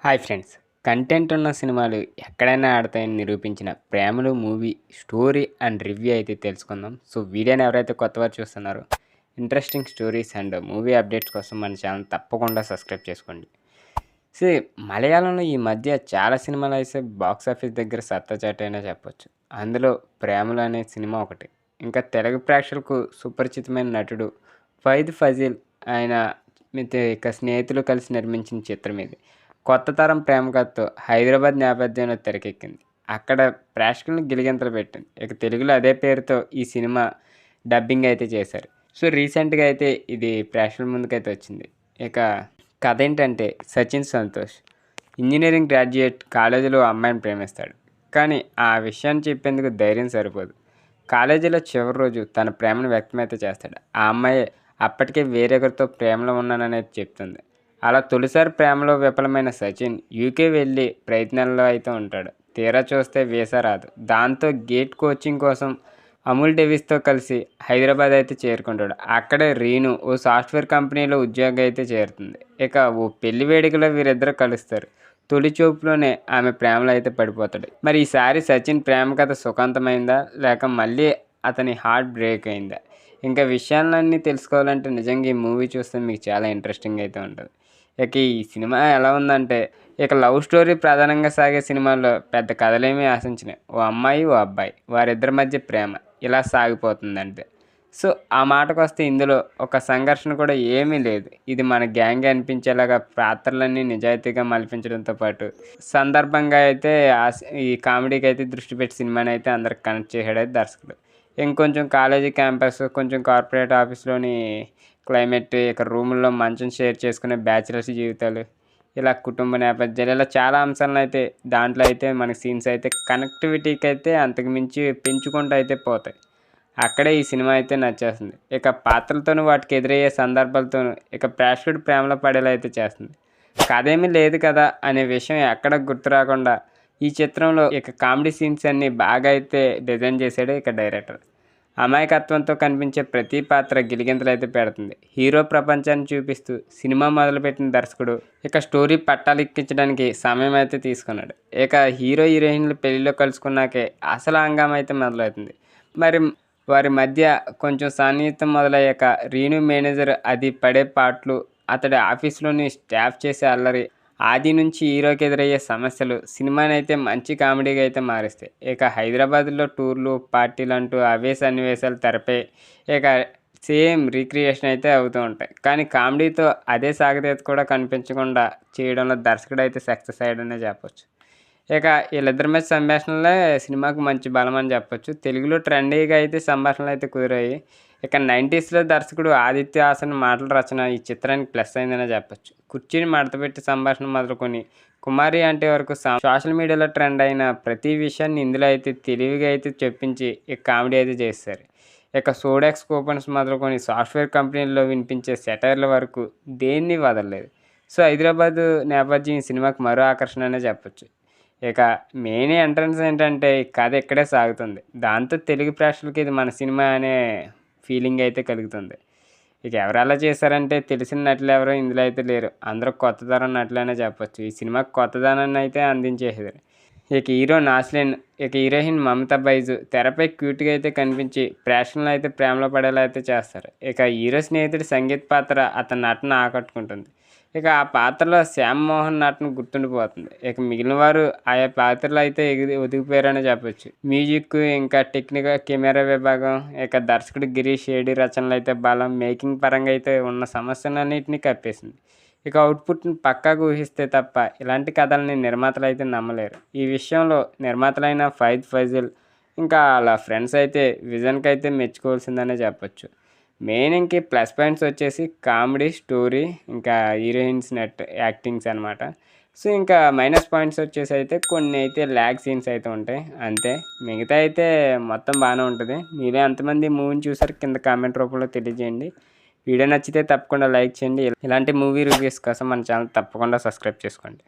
Hi friends, content ఉన్న సినిమాలు ఎక్కడైనా ఆడతాయని నిరూపించిన 'ప్రేమలు' మూవీ స్టోరీ అండ్ రివ్యూ అయితే తెలుసుకుందాం. సో వీడియోని ఎవరైతే కొత్తవారు చూస్తున్నారో interesting stories and movie updates కోసం మన ఛానల్ తప్పకుండా సబ్స్క్రైబ్ చేసుకోండి. సో మలయాళంలో ఈ మధ్య చాలా సినిమాలు అయితే బాక్స్ ఆఫీస్ దగ్గర సత్తా చాటైనా చెప్పొచ్చు. అందులో 'ప్రేమలు' అనే సినిమా ఒకటి. ఇంకా తెలుగు ప్రేక్షకులకు సుపరిచితమైన నటుడు ఫైద్ ఫజీల్ ఆయన ఇక స్నేహితులు కలిసి నిర్మించిన చిత్రం ఇది. కొత్త తరం ప్రేమ కథతో హైదరాబాద్ నేపథ్యంలో తెరకెక్కింది. అక్కడ ప్రేక్షకులను గిలిగింతలు పెట్టింది. ఇక తెలుగులో అదే పేరుతో ఈ సినిమా డబ్బింగ్ అయితే చేశారు. సో రీసెంట్గా అయితే ఇది ప్రేక్షకుల ముందుకైతే వచ్చింది. ఇక కథ ఏంటంటే, సచిన్ సంతోష్ ఇంజనీరింగ్ గ్రాడ్యుయేట్ కాలేజీలో అమ్మాయిని ప్రేమిస్తాడు. కానీ ఆ విషయాన్ని చెప్పేందుకు ధైర్యం సరిపోదు. కాలేజీలో చివరి రోజు తన ప్రేమను వ్యక్తమైతే చేస్తాడు. ఆ అమ్మాయి అప్పటికే వేరొకరితో ప్రేమలో ఉన్నాననేది చెప్తుంది. అలా తొలిసారి ప్రేమలో విఫలమైన సచిన్ యూకే వెళ్ళి ప్రయత్నాల్లో అయితే ఉంటాడు. తీరా చూస్తే వీసా రాదు. దాంతో గేట్ కోచింగ్ కోసం అమూల్ డేవిస్తో కలిసి హైదరాబాద్ అయితే చేరుకుంటాడు. అక్కడే రీను ఓ సాఫ్ట్వేర్ కంపెనీలో ఉద్యోగం అయితే చేరుతుంది. ఇక ఓ పెళ్లి వేడుకలో వీరిద్దరు కలుస్తారు. తొలి చూపులోనే ఆమె ప్రేమలో అయితే పడిపోతాడు. మరి ఈసారి సచిన్ ప్రేమ కథ సుఖాంతమైందా, లేక మళ్ళీ అతని హార్ట్ బ్రేక్ అయిందా? ఇంకా విషయాలన్నీ తెలుసుకోవాలంటే నిజంగా ఈ మూవీ చూస్తే మీకు చాలా ఇంట్రెస్టింగ్ అయితే ఉంటుంది. ఇక ఈ సినిమా ఎలా ఉందంటే, ఇక లవ్ స్టోరీ ప్రధానంగా సాగే సినిమాల్లో పెద్ద కథలేమీ ఆశించినాయి. ఓ అమ్మాయి, ఓ అబ్బాయి, వారిద్దరి మధ్య ప్రేమ ఇలా సాగిపోతుందంటే. సో ఆ మాటకొస్తే ఇందులో ఒక సంఘర్షణ కూడా ఏమీ లేదు. ఇది మన గ్యాంగ్ అనిపించేలాగా పాత్రలన్నీ నిజాయితీగా మలిపించడంతో పాటు సందర్భంగా అయితే ఈ కామెడీకి అయితే దృష్టి పెట్టి సినిమాని అయితే అందరికి కనెక్ట్ చేసాడు అయితే దర్శకుడు. ఇంకొంచెం కాలేజీ క్యాంపస్, కొంచెం కార్పొరేట్ ఆఫీస్లోని క్లైమేట్, ఇక రూముల్లో మంచం షేర్ చేసుకునే బ్యాచిలర్స్ జీవితాలు, ఇలా కుటుంబ నేపథ్యాలు, ఇలా చాలా అంశాలను అయితే దాంట్లో అయితే మనకి సీన్స్ అయితే కనెక్టివిటీకి అయితే అంతకు మించి పెంచుకుంటూ అయితే పోతాయి. అక్కడే ఈ సినిమా అయితే నచ్చేస్తుంది. ఇక పాత్రలతోనూ వాటికి ఎదురయ్యే సందర్భాలతోనూ ఇక ప్రేక్షకుడు ప్రేమలో పడేలా అయితే చేస్తుంది. కథ ఏమీ లేదు కదా అనే విషయం ఎక్కడ గుర్తు రాకుండా ఈ చిత్రంలో ఇక కామెడీ సీన్స్ అన్నీ బాగా అయితే డిజైన్ చేశాడు ఇక డైరెక్టర్. అమాయకత్వంతో కనిపించే ప్రతి పాత్ర గిలిగింతలు అయితే పెడుతుంది. హీరో ప్రపంచాన్ని చూపిస్తూ సినిమా మొదలుపెట్టిన దర్శకుడు ఇక స్టోరీ పట్టాలెక్కించడానికి సమయం అయితే తీసుకున్నాడు. ఇక హీరో హీరోయిన్లు పెళ్లిలో కలుసుకున్నాకే అసలు హంగామా అయితే మొదలవుతుంది. మరి వారి మధ్య కొంచెం సాన్నిహిత్యం మొదలయ్యాక రీను మేనేజర్ అది పడే పాటలు, అతడి ఆఫీస్లోని స్టాఫ్ చేసే అల్లరి, ఆది నుంచి హీరోకి ఎదురయ్యే సమస్యలు సినిమాని అయితే మంచి కామెడీగా అయితే మారుస్తాయి. ఇక హైదరాబాద్లో టూర్లు, పార్టీలు అంటూ అవే సన్నివేశాలు తెరపై ఇక సేమ్ రీక్రియేషన్ అయితే అవుతూ ఉంటాయి. కానీ కామెడీతో అదే సాగతీత కూడా కనిపించకుండా చేయడంలో దర్శకుడు అయితే సక్సెస్ అయ్యాడనే చెప్పొచ్చు. ఇక వీళ్ళిద్దరి మధ్య సంభాషణలే సినిమాకు మంచి బలం అని చెప్పొచ్చు. తెలుగులో ట్రెండీగా అయితే సంభాషణలు అయితే కుదిరాయి. ఇక 90స్లో దర్శకుడు ఆదిత్య హాసన్ మాటల రచన ఈ చిత్రానికి ప్లస్ అయిందనే చెప్పొచ్చు. కుర్చీని మడతపెట్టి సంభాషణ మొదలుకొని కుమారి అంటే వరకు సోషల్ మీడియాలో ట్రెండ్ అయిన ప్రతి విషయాన్ని ఇందులో అయితే తెలివిగా అయితే చెప్పించి ఇక కామెడీ అయితే చేస్తారు. ఇక సోడాక్స్ కూపన్స్ మొదలుకొని సాఫ్ట్వేర్ కంపెనీల్లో వినిపించే సెటైర్ల వరకు దేన్ని వదలలేదు. సో హైదరాబాద్ నేపథ్యం ఈ సినిమాకి మరో ఆకర్షణ అనే చెప్పొచ్చు. ఇక మెయిన్ ఎంట్రన్స్ ఏంటంటే, ఈ కథ ఇక్కడే సాగుతుంది. దాంతో తెలుగు ప్రేక్షకులకి ఇది మన సినిమా అనే ఫీలింగ్ అయితే కలుగుతుంది. ఇక ఎవరు అలా చేశారంటే, తెలిసిన నటులు ఎవరో ఇందులో అయితే లేరు. అందరూ కొత్త తరం నటులనే చెప్పొచ్చు. ఈ సినిమాకి కొత్తదనాన్ని అయితే అందించేసారు. ఇక హీరో నాస్లిన్, ఇక హీరోయిన్ మమతా బైజు తెరపై క్యూట్గా అయితే కనిపించి ప్రేక్షకులను అయితే ప్రేమలో పడేలా అయితే చేస్తారు. ఇక హీరో స్నేహితుడి సంగీత్ పాత్ర అతని నటన ఆకట్టుకుంటుంది. ఇక ఆ పాత్రలో శ్యామ్ మోహన్ నటన గుర్తుండిపోతుంది. ఇక మిగిలిన వారు ఆయా పాత్రలు అయితే ఒదిగిపోయారని చెప్పొచ్చు. మ్యూజిక్, ఇంకా టెక్నికల్ కెమెరా విభాగం, ఇక దర్శకుడు గిరీష్ ఏడి రచనలు అయితే బలం, మేకింగ్ పరంగా అయితే ఉన్న సమస్యలన్నింటినీ కప్పేసింది. ఇక అవుట్పుట్ని పక్కాగా ఊహిస్తే తప్ప ఇలాంటి కథలని నిర్మాతలు అయితే నమ్మలేరు. ఈ విషయంలో నిర్మాతలైన ఫైద్ ఫజీల్ ఇంకా వాళ్ళ ఫ్రెండ్స్ అయితే విజన్కి అయితే మెచ్చుకోవాల్సిందనే చెప్పొచ్చు. మెయిన్ ఇంక ప్లస్ పాయింట్స్ వచ్చేసి కామెడీ, స్టోరీ, ఇంకా హీరోయిన్స్ యాక్టింగ్స్ అనమాట. సో ఇంకా మైనస్ పాయింట్స్ వచ్చేసి అయితే కొన్ని అయితే ల్యాగ్ సీన్స్ అయితే ఉంటాయి అంతే. మిగతా అయితే మొత్తం బాగానే ఉంటుంది. మీరే ఎంతమంది మూవీని చూసారు కింద కామెంట్ రూపంలో తెలియజేయండి. వీడియో నచ్చితే తప్పకుండా లైక్ చేయండి. ఇలాంటి మూవీ రివ్యూస్ కోసం మన ఛానల్ తప్పకుండా సబ్స్క్రైబ్ చేసుకోండి.